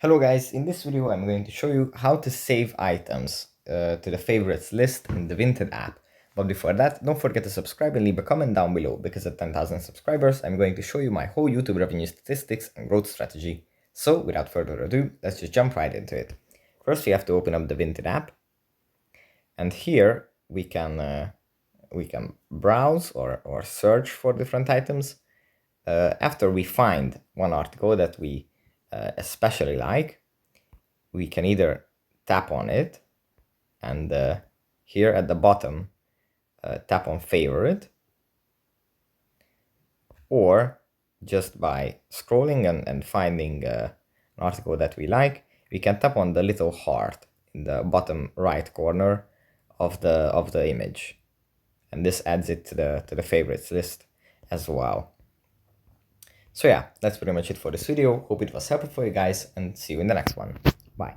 Hello guys, in this video I'm going to show you how to save items to the favorites list in the Vinted app. But before that, don't forget to subscribe and leave a comment down below, because at 10,000 subscribers I'm going to show you my whole YouTube revenue statistics and growth strategy. So without further ado, let's just jump right into it. First we have to open up the Vinted app, and here we can browse or search for different items. After we find one article that we especially like, we can either tap on it and here at the bottom tap on favorite, or just by scrolling and finding an article that we like, we can tap on the little heart in the bottom right corner of the image, and this adds it to the favorites list as well. So yeah, that's pretty much it for this video. Hope it was helpful for you guys, and see you in the next one. Bye.